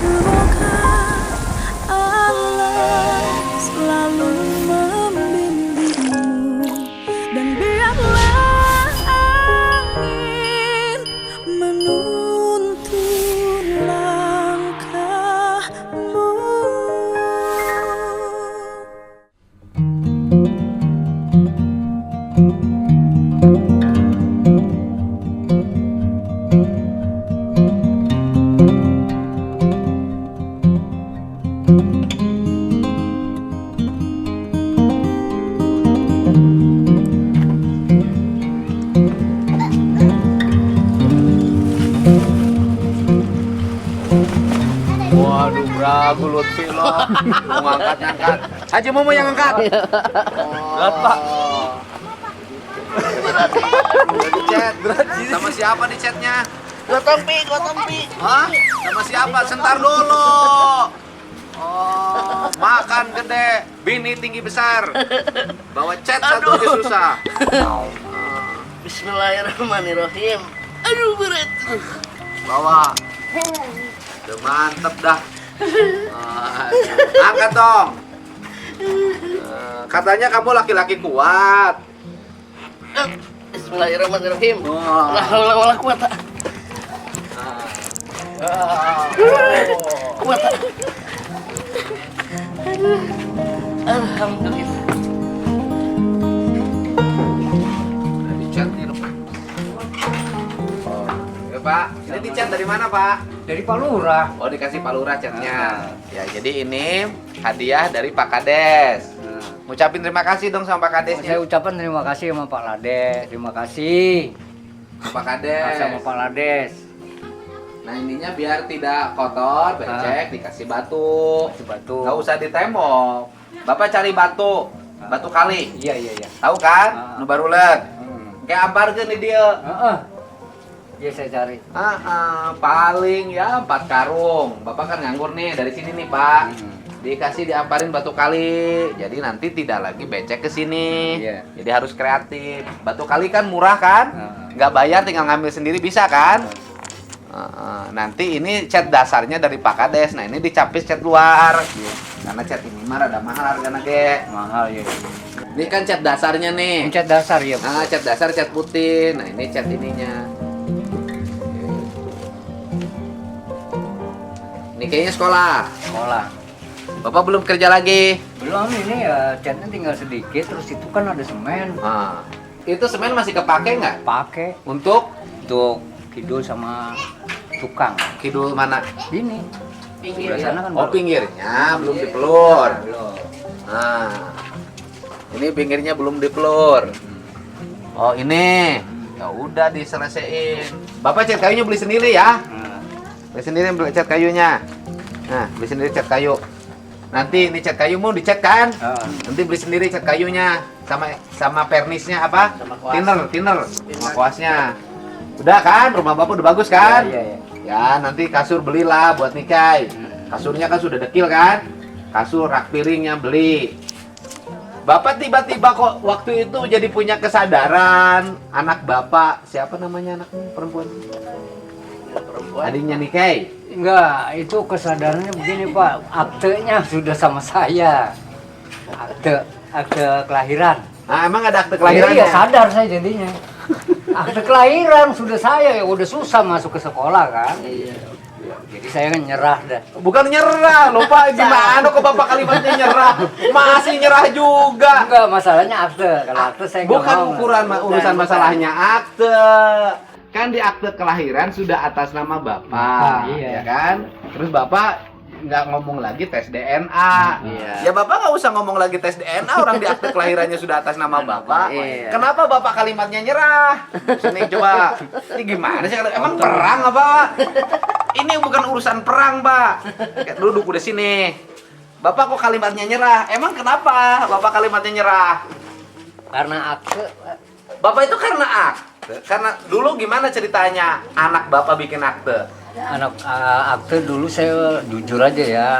Semoga Allah selalu membimbingmu dan biarlah angin menuntun langkahmu. Waduh, beragu Lutfi loh. Mau ngangkat. Haji Momo yang ngangkat. Berat, Pak. Udah dicet. Sama siapa di chatnya? Gotong pi. Hah? Sama siapa? Sentar dulu. Oh, makan gede, bini tinggi besar. Bawa chat satu aja susah. Bismillahirrahmanirrahim. Aduh berat. Bawa. Udah mantep dah. Angkat dong. Katanya kamu laki-laki kuat. Bismillahirrahmanirrahim. Wah. La haula wala quwata. Kuat. Alhamdulillah. Udah dicat nih, Pak. Oh, ya Pak. Ini dicat dari mana, Pak? Dari Pak Lurah. Oh, dikasih Pak Lurah catnya. Ya, jadi ini hadiah dari Pak Kades. Ngucapin terima kasih dong sama Pak Kadesnya. Saya ucapkan terima kasih sama Pak Lades. Terima kasih Sama Pak Kades. sama Pak Lades. Nah, ininya biar tidak kotor, becek, dikasih batu. Kasih batu. Nggak usah di tembok. Bapak cari batu. Batu kali. Iya. Tahu kan? Nu baru liat. Kayak ambarkeun di dia. Heeh. Iya saya cari. Paling ya 4 karung. Bapak kan nganggur nih dari sini nih, Pak. Dikasih diamparin batu kali. Jadi nanti tidak lagi becek ke sini. Iya. Jadi harus kreatif. Batu kali kan murah kan? Heeh. Nggak bayar, tinggal ngambil sendiri bisa kan? Nanti ini cat dasarnya dari Pak Kades. Nah, ini dicapis cat luar. Karena cat ini mah rada mahal harganya, Ge. Mahal ya. Ini kan cat dasarnya nih. Ini cat dasar ya. Bu. Nah, cat dasar cat putih. Nah, ini cat ininya. Ini kayaknya sekolah. Sekolah. Bapak belum kerja lagi. Belum ini ya catnya tinggal sedikit. Terus itu kan ada semen. Nah, itu semen masih kepake nggak? Pakai Untuk untuk kidul sama tukang. kidul mana? Ini. Sebelah sana kan Oh, baru- pinggirnya belum dipelur. Belum. Nah, ini pinggirnya belum dipelur. Oh, ini. Ya udah diselesaiin. Bapak cat kayunya beli sendiri ya. Nah, Beli sendiri beli cat kayunya. Nah, beli sendiri cat kayu. Nanti ini cat kayu mau dicat kan? Nanti beli sendiri cat kayunya sama pernisnya apa? Sama kuas. Thinner sama kuasnya. Udah kan? Rumah Bapak udah bagus kan? Iya. Ya, nanti kasur belilah buat Nikai. Kasurnya kan sudah dekil kan? Kasur, rak piringnya beli. Bapak tiba-tiba kok waktu itu jadi punya kesadaran anak Bapak, siapa namanya anaknya perempuan? Perempuan. Adiknya Nikai. Enggak, itu kesadarannya begini Pak, aktenya sudah sama saya. Akte kelahiran. Nah, emang ada akte Kelahiran kelahirannya? ya sadar saya jadinya. Akte kelahiran sudah saya, ya udah susah masuk ke sekolah kan. Iya. Jadi saya kan nyerah dah. Bukan nyerah, lupa gimana kok Bapak kalimatnya nyerah? Masih nyerah juga. Enggak, masalahnya akte. Kalau akte saya nggak Bukan mau. ukuran urusan Bukan. masalahnya akte. Kan di akte kelahiran sudah atas nama Bapak, Iya. ya kan? Terus Bapak nggak ngomong lagi tes DNA. Iya. Ya Bapak nggak usah ngomong lagi tes DNA, orang di akte kelahirannya sudah atas nama Bapak. Iya. Kenapa Bapak kalimatnya nyerah? Sini coba. Ini gimana sih? Emang perang apa? Ini bukan urusan perang, Pak. Kayak duduk udah sini. Bapak kok kalimatnya nyerah? Emang kenapa Bapak kalimatnya nyerah? Karena akte. Bapak itu karena akte. Karena dulu gimana ceritanya anak Bapak bikin akte? Akte dulu saya jujur aja ya.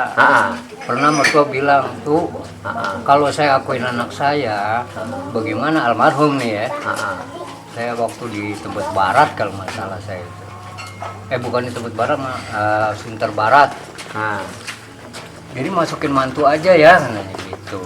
Pernah mertua bilang tuh, kalau saya akuin anak saya, bagaimana almarhum nih ya? Saya waktu di Tebet Barat kalau nggak salah saya itu. Bukan di Tebet Barat, Sunter Barat. Nah. Jadi masukin mantu aja ya, katanya gitu.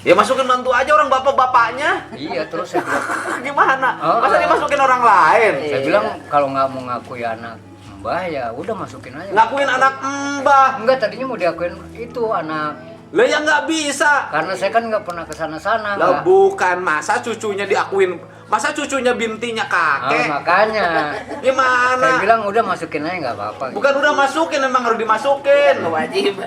Ya masukin mantu aja orang bapak-bapaknya. Iya, terus saya bilang, Gimana? Oh, Masa dimasukin orang lain? saya bilang kalau nggak mau ngakui anak mbah ya udah masukin aja. Ngakuin anak mbah. Enggak, tadinya mau diakuin itu anak. Lah ya nggak bisa. Karena saya kan nggak pernah kesana-sana. Lah Mbak. bukan, masa cucunya diakuin, masa cucunya bintinya kakek. Makanya. Gimana? Saya bilang udah masukin aja nggak apa-apa. Bukan udah masukin, emang harus dimasukin.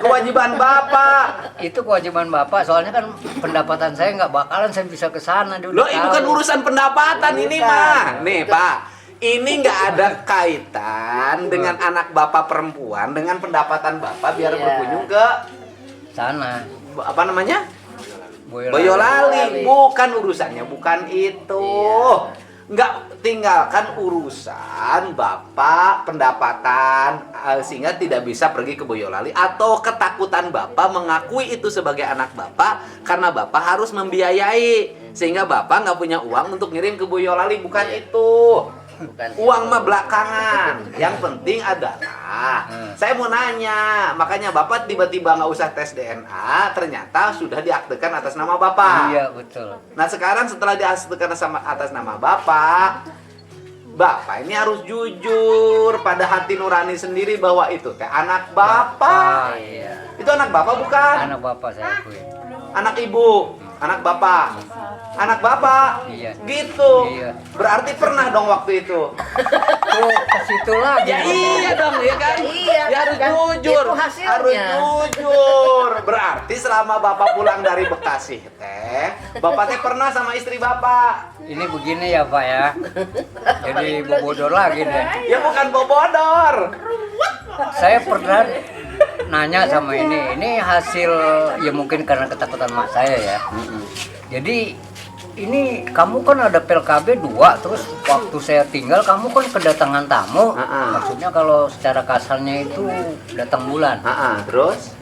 Kewajiban bapak. Itu kewajiban bapak. Soalnya kan pendapatan saya nggak bakalan saya bisa kesana. Dia udah Loh, ini tahu. bukan urusan pendapatan ini mah. Nih Pak, ini nggak ada kaitan dengan anak bapak perempuan dengan pendapatan bapak biar Iya. berkunjung ke Sana. apa namanya? Boyolali. Boyolali. Bukan urusannya, bukan itu. Nggak, tinggalkan urusan bapak pendapatan sehingga tidak bisa pergi ke Boyolali, atau ketakutan bapak mengakui itu sebagai anak bapak karena bapak harus membiayai sehingga bapak nggak punya uang untuk ngirim ke Boyolali. Bukan itu. Bukan Uang mah belakangan. Yang penting adalah saya mau nanya, makanya bapak tiba-tiba nggak usah tes DNA, ternyata sudah diaktekan atas nama bapak. Iya, betul. Nah sekarang setelah diaktekan atas nama bapak, bapak ini harus jujur pada hati nurani sendiri bahwa itu teh anak bapak. Iya. Itu anak bapak bukan? Anak bapak saya akui. Anak ibu, anak bapak. Anak bapak. Iya. Gitu. Iya. Berarti pernah dong waktu itu. Tuh, ke situ lagi. Ya iya dong, ya kan? Iya, Ya harus kan? jujur. Itu hasilnya. Harus jujur. Berarti selama bapak pulang dari Bekasi teh, bapak teh pernah sama istri bapak. Ini begini ya Pak ya. Jadi bobodor lagi deh. Ya bukan bobodor. Saya pernah nanya sama ini hasil ya mungkin karena ketakutan mak saya ya. Jadi ini kamu kan ada PLKB 2, terus waktu saya tinggal kamu kan kedatangan tamu. Maksudnya kalau secara kasarnya itu datang bulan. Terus?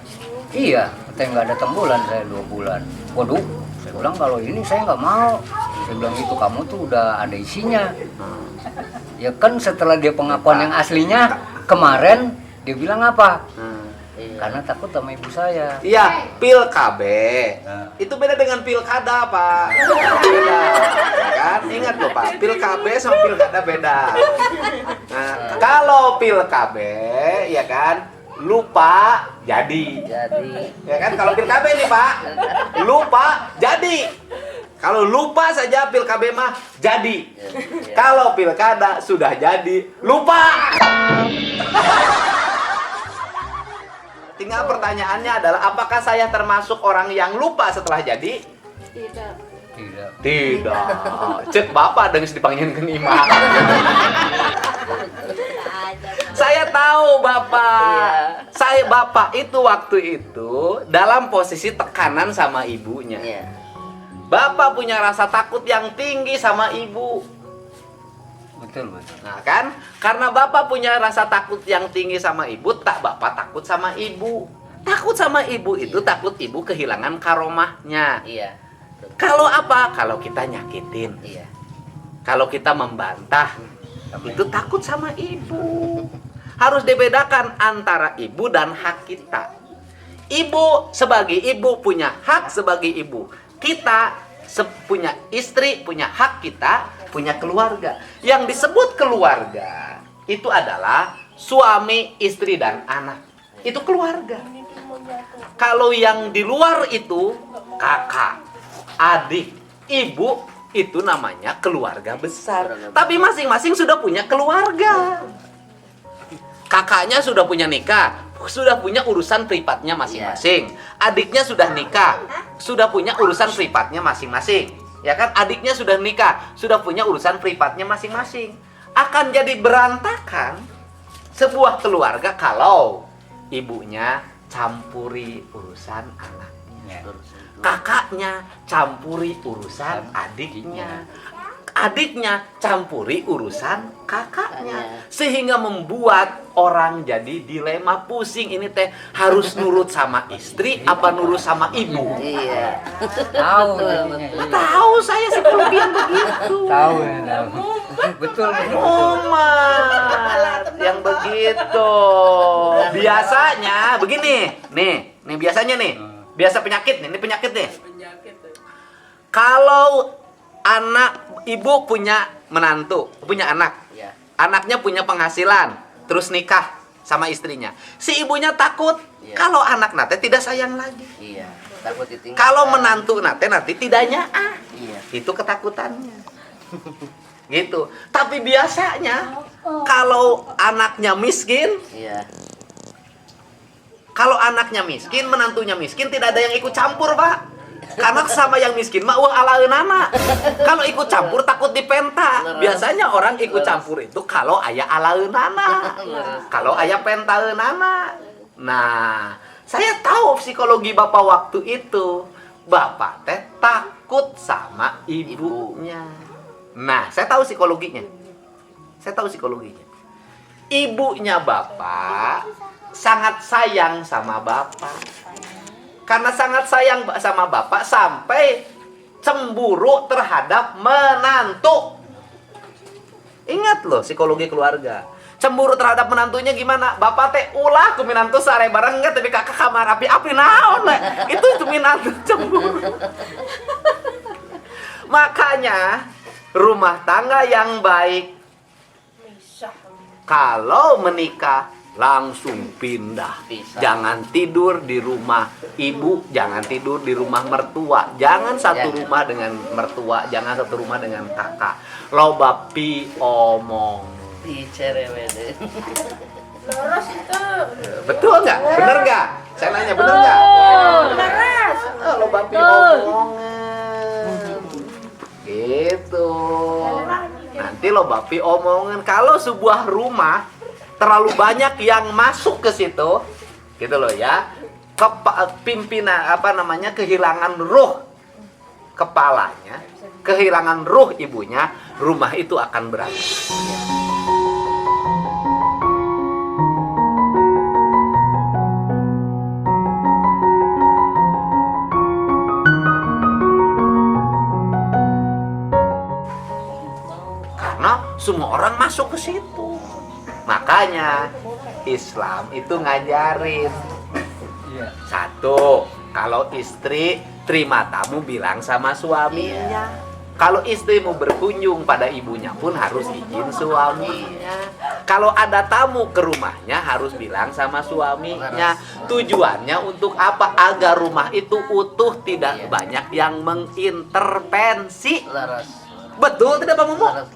Iya, katanya nggak datang bulan, saya 2 bulan. Waduh, saya bilang kalau ini saya nggak mau. Saya bilang itu kamu tuh udah ada isinya. Ya kan setelah dia pengakuan yang aslinya kemarin dia bilang apa? Karena takut sama ibu saya. Iya, pil KB. Nah. Itu beda dengan pilkada, Pak. Beda. Ya kan? Ingat loh, Pak. Pil KB sama pilkada beda. Nah, kalau pil KB, ya kan, lupa jadi. Ya kan, kalau pil KB nih, Pak. Lupa jadi. Kalau lupa saja pil KB mah jadi. Kalau pilkada sudah jadi, lupa. Tinggal pertanyaannya adalah apakah saya termasuk orang yang lupa setelah jadi? Tidak. Tidak. Cek bapak dengan dipanggilin ke Nima. Saya tahu bapak. Saya bapak itu waktu itu dalam posisi tekanan sama ibunya. Iya. Bapak punya rasa takut yang tinggi sama ibu. Betul. Nah kan, karena bapak punya rasa takut yang tinggi sama ibu, tak bapak takut sama ibu. Takut sama ibu itu takut ibu kehilangan karomahnya. Iya. Kalau apa? Kalau kita nyakitin. Iya. Kalau kita membantah, itu takut sama ibu. Harus dibedakan antara ibu dan hak kita. Ibu sebagai ibu punya hak sebagai ibu. Kita punya istri, punya hak kita, punya keluarga. Yang disebut keluarga itu adalah suami, istri, dan anak. Itu keluarga. Kalau yang di luar itu kakak, adik, ibu, itu namanya keluarga besar. Tapi masing-masing sudah punya keluarga. Kakaknya sudah punya nikah, sudah punya urusan privatnya masing-masing. Adiknya sudah nikah, sudah punya urusan privatnya masing-masing. Ya kan, adiknya sudah nikah, sudah punya urusan privatnya masing-masing. Akan jadi berantakan sebuah keluarga kalau ibunya campuri urusan anaknya, kakaknya campuri urusan adiknya, adiknya campuri urusan kakaknya, sehingga membuat orang jadi dilema, pusing. Ini teh harus nurut sama istri apa nurut sama ibu? Iya. Tahu. Tahu saya seperti yang begitu. Tahu. Betul. Mumet yang begitu. Biasanya begini, nih biasanya nih. Biasa penyakit nih, ini penyakit nih. Kalau anak ibu punya menantu, punya anak. Iya. Anaknya punya penghasilan, terus nikah sama istrinya. Si ibunya takut Iya. kalau anak nate tidak sayang lagi. Iya. Takut ditinggal. Kalau menantu nate nanti tidak nyaah. Iya. Itu ketakutannya. Gitu. Tapi biasanya kalau anaknya miskin, Iya. kalau anaknya miskin, menantunya miskin, tidak ada yang ikut campur, Pak. Karena sama yang miskin mah uang ala eunana. Kalau ikut campur takut dipenta. Biasanya orang ikut campur itu kalau aya ala eunana. Kalau aya penta eunana. Nah, saya tahu psikologi Bapak waktu itu. Bapak teh takut sama ibunya. Nah, saya tahu psikologinya. Ibunya Bapak sangat sayang sama Bapak. Karena sangat sayang sama Bapak sampai cemburu terhadap menantu. Ingat loh psikologi keluarga. Cemburu terhadap menantunya gimana? Bapak teh ulah ku minantu sare bareng enggak tapi kakak kamar api-api naon we. Itu minantu cemburu. Makanya rumah tangga yang baik kalau menikah langsung pindah. Pisah. Jangan tidur di rumah ibu, jangan tidur di rumah mertua. Jangan satu rumah dengan mertua, jangan satu rumah dengan kakak. Loba pi omong. Dicerewede. Lurus itu. Betul nggak? Bener nggak? Saya nanya bener nggak? Leres. Loba pi omongan. Gitu. Nanti loba pi omongan. Kalau sebuah rumah terlalu banyak yang masuk ke situ, gitu loh ya. Pimpinan kehilangan ruh kepalanya, kehilangan ruh ibunya, rumah itu akan berantakan. Karena semua orang masuk ke situ. Makanya Islam itu ngajarin. Satu, kalau istri terima tamu bilang sama suaminya. Kalau istrimu berkunjung pada ibunya pun harus izin suaminya. Kalau ada tamu ke rumahnya harus bilang sama suaminya. Tujuannya untuk apa? Agar rumah itu utuh, tidak banyak yang mengintervensi. Laras. Betul tidak Pak Mumu? Laras.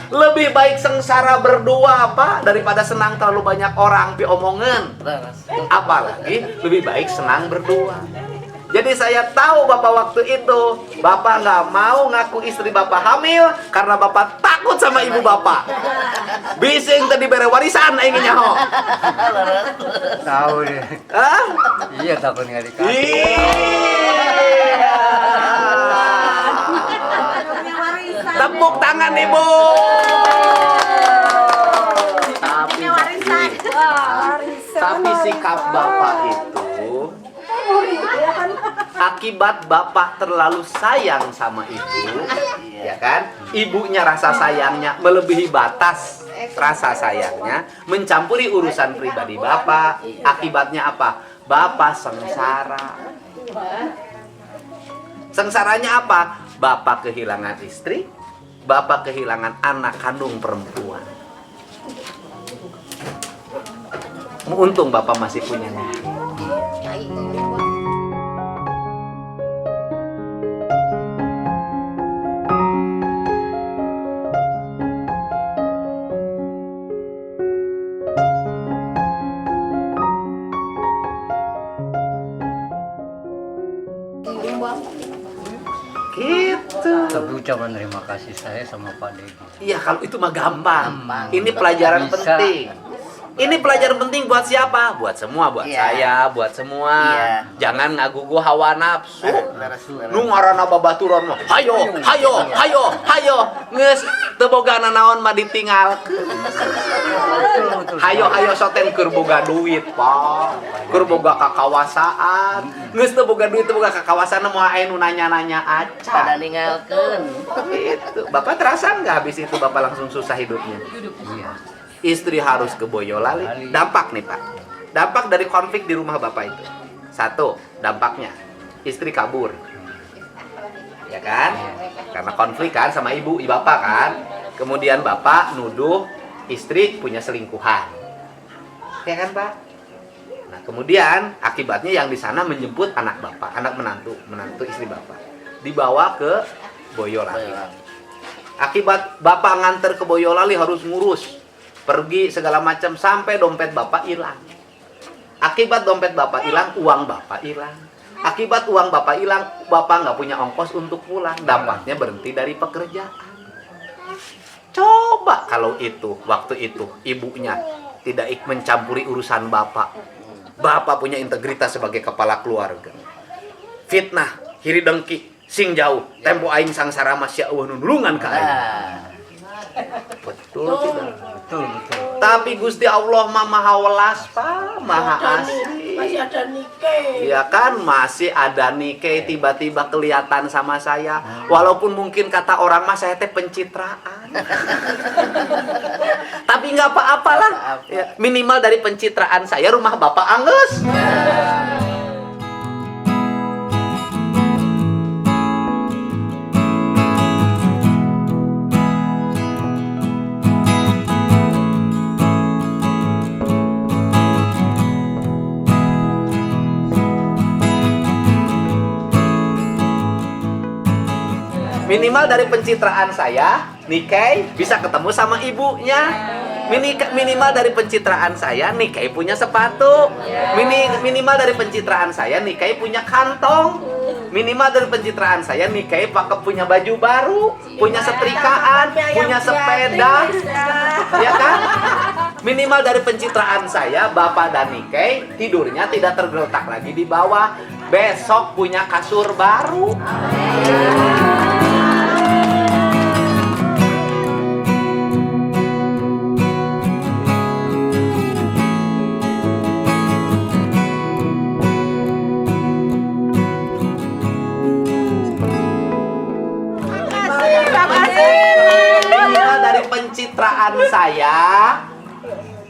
Lebih baik sengsara berdua Pak daripada senang terlalu banyak orang diomongen. Laras. Apalagi lebih baik senang berdua. Jadi saya tahu Bapak waktu itu Bapak nggak mau ngaku istri Bapak hamil karena Bapak takut sama ibu Bapak. Bising tadi bere warisan inginnya ho. Tahu deh. Hah? Iya takut nggak dikasih. Iya. Tepuk tangan Ibu. Tapi sikap Bapak itu akibat Bapak terlalu sayang sama ibu, ya kan? Ibunya rasa sayangnya melebihi batas rasa sayangnya, mencampuri urusan pribadi Bapak. Akibatnya apa? Bapak sengsara. Sengsaranya apa? Bapak kehilangan istri, Bapak kehilangan anak kandung perempuan. Untung Bapak masih punya nyali. Gitu. Tapi ucapan terima kasih saya sama Pak Dedi. Iya, kalau itu mah gampang. Ini pelajaran Bisa. penting. Ini pelajaran penting buat siapa? Buat semua, buat Iya. saya, buat semua. Iya. Jangan ngagugu hawa nafsu. Laras. Nu ngaranna babaturan mah. Hayo, hayo, hayo, hayo. Geus teu boga nanaon mah ditinggalkeun. Hayo, hayo soten keur boga duit, Pak. Keur boga kakawasaan. Geus teu boga duit, teu boga kakawasaan moal aya nu nanya-nanya Pada acan. ninggalkeun. Gitu. Bapak terasa nggak habis itu Bapak langsung susah hidupnya? Iya. Istri harus ke Boyolali. Dampak nih Pak. Dampak dari konflik di rumah Bapak itu. Satu, dampaknya istri kabur. Ya kan? Karena konflik kan sama ibu Bapak kan. Kemudian Bapak nuduh istri punya selingkuhan. Ya kan Pak? Nah, kemudian akibatnya yang di sana menjemput anak Bapak, anak menantu istri Bapak. Dibawa ke Boyolali. Akibat Bapak nganter ke Boyolali harus ngurus, pergi segala macam sampai dompet Bapak hilang. Akibat dompet Bapak hilang, uang Bapak hilang. Akibat uang Bapak hilang, Bapak nggak punya ongkos untuk pulang. Dampaknya berhenti dari pekerjaan. Coba kalau itu waktu itu ibunya tidak mencampuri urusan Bapak. Bapak punya integritas sebagai kepala keluarga. Fitnah, hiri dengki, sing jauh, tempo aing sangsara masya Allah nulungan ka aing. Betul tidak? Betul, betul. Tapi Gusti Allah mah maha welas, Pak, maha asli. Masih ada nike. Iya kan, masih ada nike tiba-tiba kelihatan sama saya. Walaupun mungkin kata orang mah saya teh pencitraan. Tapi nggak apa-apalah. Ya, minimal dari pencitraan saya rumah Bapak anggus. Minimal dari pencitraan saya, Nikkei bisa ketemu sama ibunya. Minimal dari pencitraan saya, Nikkei punya sepatu. Minimal dari pencitraan saya, Nikkei punya kantong. Minimal dari pencitraan saya, Nikkei pakai punya baju baru, punya setrikaan, punya sepeda, ya kan? Minimal dari pencitraan saya, Bapak dan Nikkei tidurnya tidak tergeletak lagi di bawah. Besok punya kasur baru. Minimal dari pencitraan saya,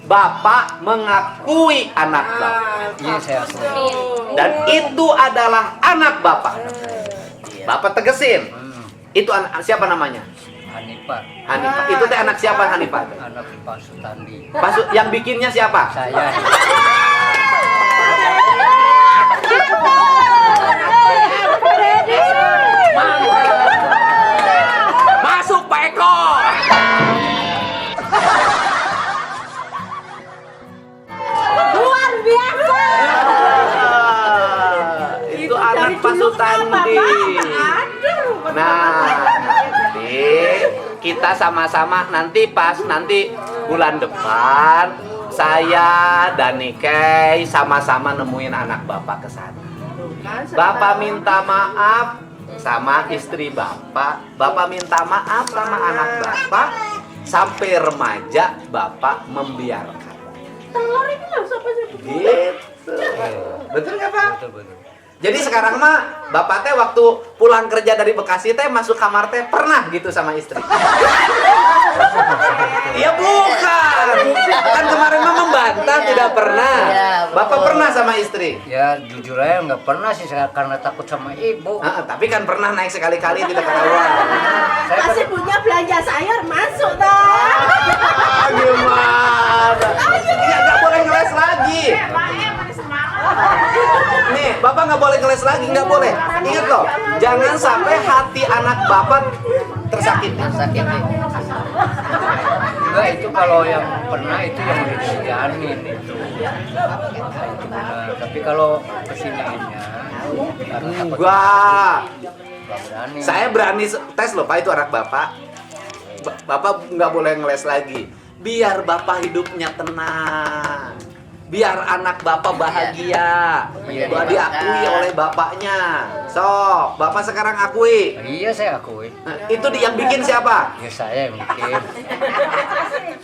Bapak mengakui anak Bapak. Iya, saya akui. Dan itu adalah anak Bapak. Bapak tegesin. Itu anak siapa namanya? Hanifah, Hanifah. Itu teh anak siapa Hanifah? anak Pak Sutandi. Yang bikinnya siapa? Saya. Masuk Pak Eko. Luar biasa. Itu anak Pak Sutandi. Nah, nanti kita sama-sama nanti bulan depan saya dan Nikkei sama-sama nemuin anak Bapak ke sana. Bapak minta maaf sama istri Bapak, Bapak minta maaf sama anak Bapak, sampai remaja Bapak membiarkan. Telur ini langsung apa sih? Gitu. Betul nggak Pak? Betul, betul. Jadi sekarang mah Bapak teh waktu pulang kerja dari Bekasi teh masuk kamar teh pernah gitu sama istri? Iya bukan. Kan kemarin mah membantah tidak pernah. Iya, betul. Bapak pernah sama istri? Ya jujur aja nggak pernah sih saya karena takut sama ibu. Tapi kan pernah naik sekali-kali tidak ketahuan. Saya kan Masih punya belanja sayur masuk dah. Gimana? Iya nggak boleh ngeles lagi. Nih, Bapak nggak boleh ngeles lagi, nggak boleh. Ingat loh, jangan sampai hati anak Bapak tersakiti. Sakit. enggak, itu kalau yang pernah itu yang udah disediain itu. Benar. Tapi kalau kesiniannya karena takut Enggak. nggak berani. Saya berani tes loh Pak, itu anak Bapak. Bapak nggak boleh ngeles lagi. biar bapak hidupnya tenang, biar anak bapak bahagia, Iya. bahwa diakui oleh bapaknya. Sok, bapak sekarang akui. Iya saya akui. Nah, itu yang bikin siapa? Ya saya yang bikin.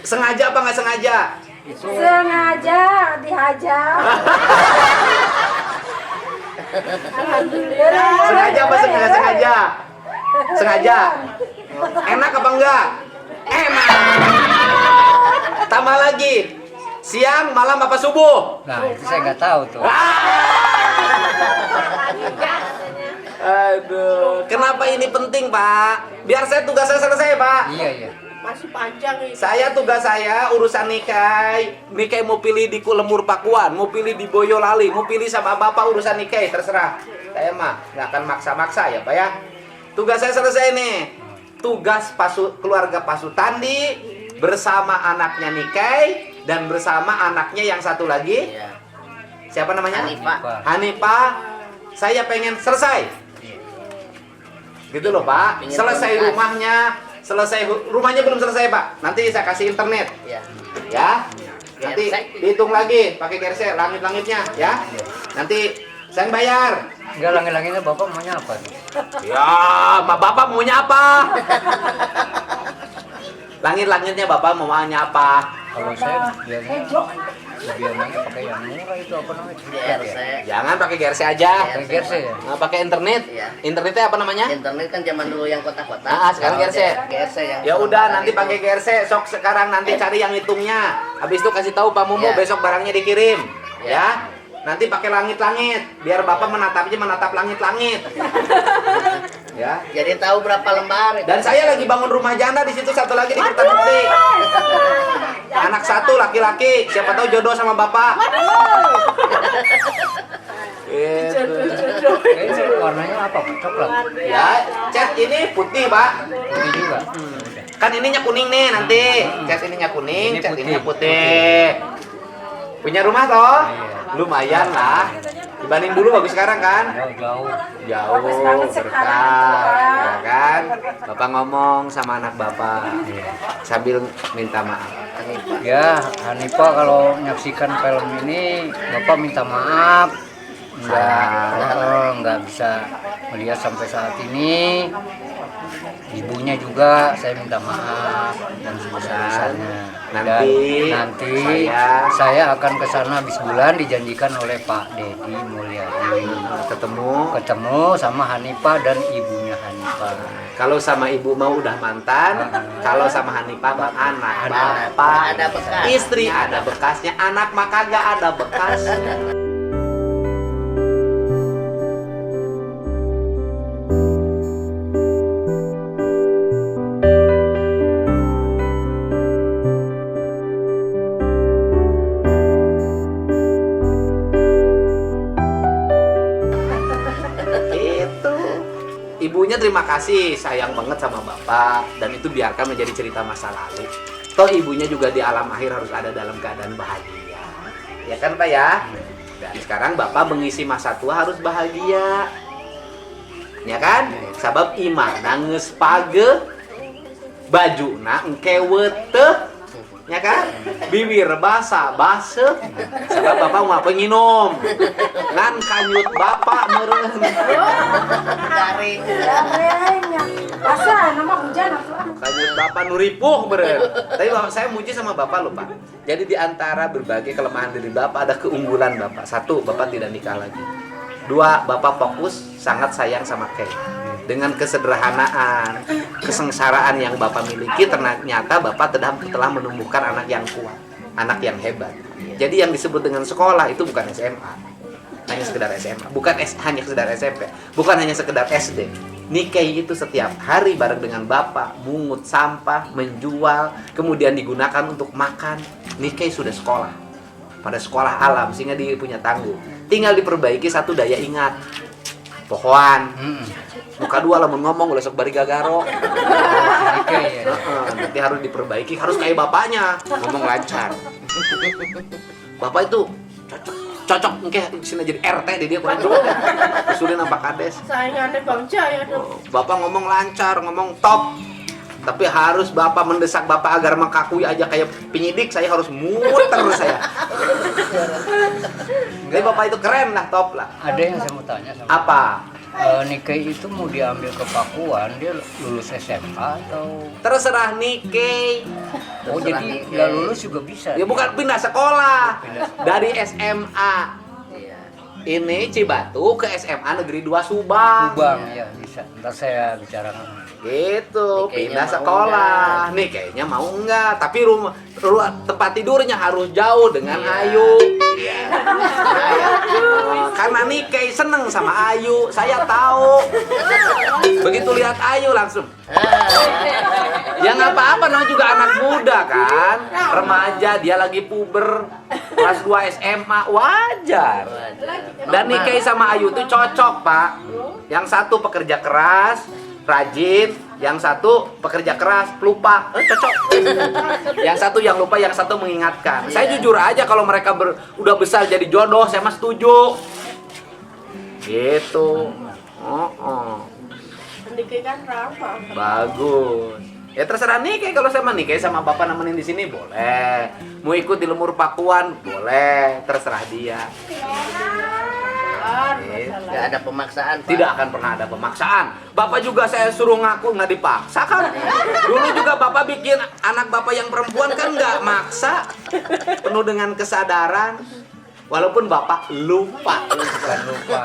Sengaja apa nggak sengaja? Sengaja dihajar. Alhamdulillah. Sengaja apa sengaja? Sengaja. Sengaja. Enak apa enggak? Enak. Tambah lagi. Siang, malam apa subuh? Nah itu saya nggak tahu tuh. Aduh, kenapa ini penting, Pak? Biar saya tugas saya selesai, Pak. Iya. Masih panjang ini. Tugas saya urusan Nikai. Nikai mau pilih di Lemur Pakuan, mau pilih di Boyolali, mau pilih sama bapak urusan Nikai, terserah. Saya mah nggak akan maksa-maksa ya, Pak ya. Tugas saya selesai nih. Tugas keluarga Pasutandi bersama anaknya Nikai dan bersama anaknya yang satu lagi. Iya. Siapa namanya? Hanifah. Hanifah. Saya pengen selesai. Gitu loh, Pak. Pengen Selesai tuntas. rumahnya. Rumahnya belum selesai, Pak. Nanti saya kasih internet. Iya. Ya. Nanti Gersek. dihitung lagi pakai gersek langit-langitnya, ya. Nanti saya yang bayar. Enggak langit-langitnya bapak maunya apa? Ya, bapak maunya apa? Langit-langitnya bapak maunya apa? Kalau saya biasanya pakai yang murah itu apa namanya? Cepat GRC. ya. Jangan pakai gersek aja. Pakai gersek ya. Nah, pakai internet. Iya. Internetnya apa namanya? Internet kan zaman dulu yang kotak-kotak. Sekarang gersek. Gersek yang Ya udah, nanti itu. pakai gersek. Sok sekarang nanti cari yang hitungnya. Habis itu kasih tahu Pak Mumu Iya. besok barangnya dikirim. Iya. Ya. Nanti pakai langit-langit biar Bapak menatap langit-langit. Ya. Jadi tahu berapa lembar itu. Dan saya lagi bangun rumah janda di situ, satu lagi di Kertanukti. Anak satu laki-laki, siapa tahu jodoh sama Bapak. Gitu. Ini warnanya apa? Pak? Coklat. Ya, cat ini putih, Pak. Ini juga. Kan ininya kuning nih nanti. Cat ininya kuning, Ini cat putih. ininya putih. Punya rumah toh? Iya. Lumayan lah. Dibanding dulu bagus sekarang kan? Jauh. Jauh, Bagus banget sekarang, berkah, Pak. ya kan? Bapak ngomong sama anak Bapak sambil minta maaf. Ya, Hanifah kalau menyaksikan film ini, Bapak minta maaf. Nggak bisa melihat sampai saat ini. Ibunya juga saya minta maaf dan sebesar-besarnya. Nanti saya akan ke sana habis bulan dijanjikan oleh Pak Dedi Mulyadi. Ketemu sama Hanifah dan ibunya Hanifah. Kalau sama ibu mau udah mantan, kalau sama Hanifah mah anak, bapak, Ada bekas. istri ada bekasnya, anak mah kagak ada bekas. Itu. Ibunya terima kasih, sayang banget sama bapak, dan itu biarkan menjadi cerita masa lalu. Toh ibunya juga di alam akhir harus ada dalam keadaan bahagia. Ya kan Pak ya? Dan sekarang bapak mengisi masa tua harus bahagia. Ya kan? Sabab imana geus page, bajuna engke weuteuh. Ya kan? Bibir basah baseuh. Sabab bapak mau penginum. Ngan kanyut bapak meureun. Garing. Garengnya. Masa nama hujan apa? Kanyut bapak nuripuh beren. Tapi bapak saya muji sama bapak loh Pak. Jadi di antara berbagai kelemahan diri bapak ada keunggulan bapak. Satu, bapak tidak nikah lagi. Dua, bapak fokus sangat sayang sama Kay. Dengan kesederhanaan, kesengsaraan yang bapak miliki, ternyata bapak telah menumbuhkan anak yang kuat, anak yang hebat. Jadi yang disebut dengan sekolah itu bukan SMA, hanya sekedar SMA, bukan hanya sekedar SMP, bukan hanya sekedar SD. Nikai itu setiap hari bareng dengan bapak, mungut sampah, menjual, kemudian digunakan untuk makan. Nikai sudah sekolah, pada sekolah alam sehingga dia punya tangguh. Tinggal diperbaiki satu daya ingat, pohon. Muka dua lamun ngomong ulah sok bari gagaro. Nanti harus diperbaiki, harus kayak bapaknya, ngomong lancar. Bapak itu cocok engke sini jadi RT di dia kurang usulin nampak kades. Saingannya Bang Jaya dong. Bapak ngomong lancar, ngomong top. Tapi harus Bapak mendesak Bapak agar mengakui aja kayak penyidik, saya harus muter saya. Jadi Bapak itu keren lah, top lah. Ada yang saya mau tanya sama Apa? Nikkei itu mau diambil ke Pakuan, dia lulus SMA atau Terserah Nikkei. oh jadi nggak lulus juga bisa? Ya bukan pindah sekolah. Dari SMA ini Cibatu ke SMA Negeri 2 Subang. Subang ya bisa. Ntar saya bicarakan. Gitu, Nih, pindah kayaknya mau sekolah. Nih kayaknya mau enggak, tapi rumah tempat tidurnya harus jauh dengan Ayu. Karena Nikkei seneng sama Ayu, saya tahu. Begitu lihat Ayu langsung. Ya nggak apa-apa, namanya juga anak muda kan, remaja, dia lagi puber, kelas 2 SMA, wajar. Dan Nikkei sama Ayu tuh cocok, Pak. Yang satu pekerja keras, rajin, yang satu pekerja keras, lupa, cocok. Yang satu yang lupa, yang satu mengingatkan. Saya jujur aja kalau mereka udah besar jadi jodoh, saya mah setuju. Gitu. Nikkei kan ramah. Bagus. Ya terserah Nikkei, kalau sama Nikkei sama Bapak nemenin di sini boleh. Mau ikut di Lemur Pakuan boleh, terserah dia. Nggak ada pemaksaan, Pak. Tidak akan pernah ada pemaksaan. Bapak juga saya suruh ngaku nggak dipaksa kan. Dulu juga Bapak bikin anak Bapak yang perempuan kan nggak maksa, penuh dengan kesadaran. Walaupun Bapak lupa. Bukan lupa.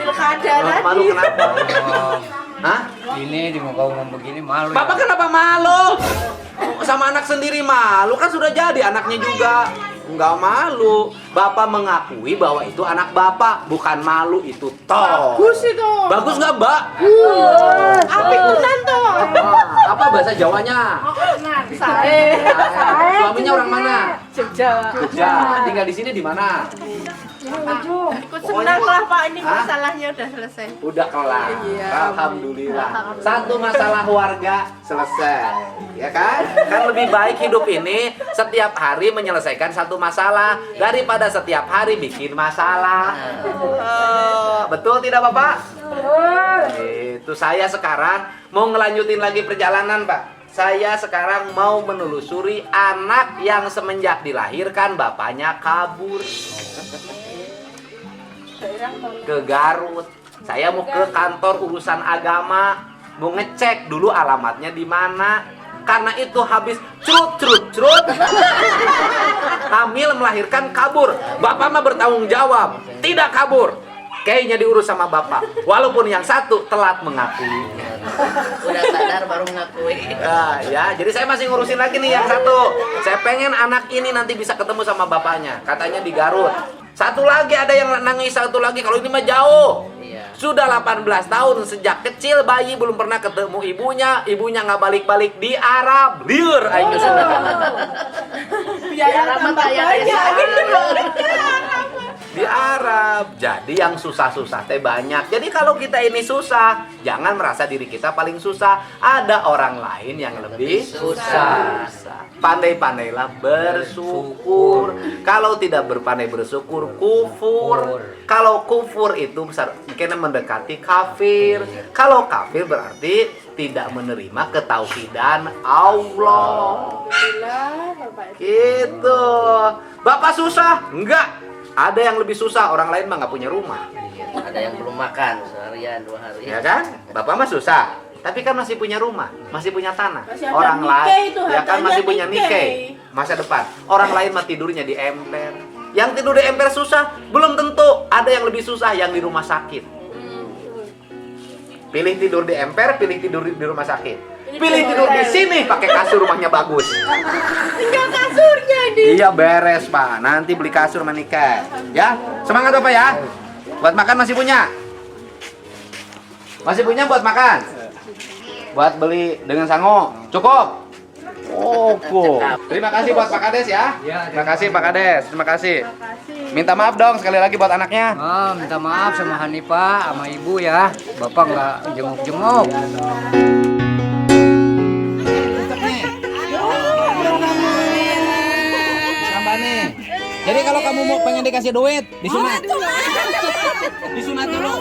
Pilkada Malu tadi. kenapa? Oh, Hah? ini di muka umum begini malu ya? Bapak kenapa malu? Sama anak sendiri malu, kan sudah jadi anaknya juga. Nggak malu. Bapak mengakui bahwa itu anak Bapak, bukan malu, itu toh. Bagus itu. Bagus nggak, Mbak? Apik tenan tuh. Apa bahasa Jawanya? Nah, sae. Suaminya orang mana? Jogja. Jogja. Tinggal di sini di mana? Ikut senang lah Pak, ini Hah? masalahnya udah selesai. Udah kelar. Iya. Alhamdulillah. Satu masalah warga selesai. Ya kan? Kan lebih baik hidup ini setiap hari menyelesaikan satu masalah daripada setiap hari bikin masalah. Betul tidak Bapak? Itu saya sekarang mau ngelanjutin lagi perjalanan, Pak. Saya sekarang mau menelusuri anak yang semenjak dilahirkan bapaknya kabur ke Garut. Saya mau ke kantor urusan agama, mau ngecek dulu alamatnya di mana. Karena itu habis crut. Hamil melahirkan kabur. Bapak mah bertanggung jawab, tidak kabur. Kayaknya diurus sama Bapak. Walaupun yang satu telat mengakuinya. Udah sadar baru mengakui. Nah, ya, jadi saya masih ngurusin lagi nih yang satu. Saya pengen anak ini nanti bisa ketemu sama bapaknya. Katanya di Garut. Satu lagi ada yang nangis, satu lagi kalau ini mah jauh. Iya. Sudah 18 tahun sejak kecil bayi belum pernah ketemu ibunya nggak balik-balik di Arab. Liur aing geus. Biaya tambah banyak. Di Arab. Jadi yang susah-susah teh banyak. Jadi kalau kita ini susah, jangan merasa diri kita paling susah. Ada orang lain yang lebih susah. Pandai-pandailah bersyukur. Kalau tidak berpandai bersyukur, kufur. Kalau kufur itu besar, mungkin mendekati kafir. Kalau kafir berarti tidak menerima ketauhidan Allah. Gitu. Bapak susah? Enggak. Ada yang lebih susah, orang lain mah nggak punya rumah. Iya, ada yang belum makan seharian 2 hari. Ya kan? Bapak mah susah. Tapi kan masih punya rumah, masih punya tanah. Masih ada Orang Nikkei lain itu, ya kan harganya masih punya Nikkei. Nikkei masa depan. Orang lain mah tidurnya di emper. Yang tidur di emper susah, belum tentu ada yang lebih susah yang di rumah sakit. Pilih tidur di emper, pilih tidur di rumah sakit. Pilih tidur di sini pakai kasur, rumahnya bagus. Tinggal kasurnya di. Iya beres Pak, nanti beli kasur menikah. Ya, semangat Bapak ya. Buat makan masih punya? Masih punya buat makan? Buat beli dengan sango? Cukup? Oke. Terima kasih buat Pak Kades ya. Terima kasih Pak Kades, terima kasih. Minta maaf dong sekali lagi buat anaknya. Minta maaf sama Hanifah, sama ibu ya. Bapak nggak jenguk-jenguk. Nih. Jadi kalau kamu mau pengen dikasih duit, disunat. Disunat dulu.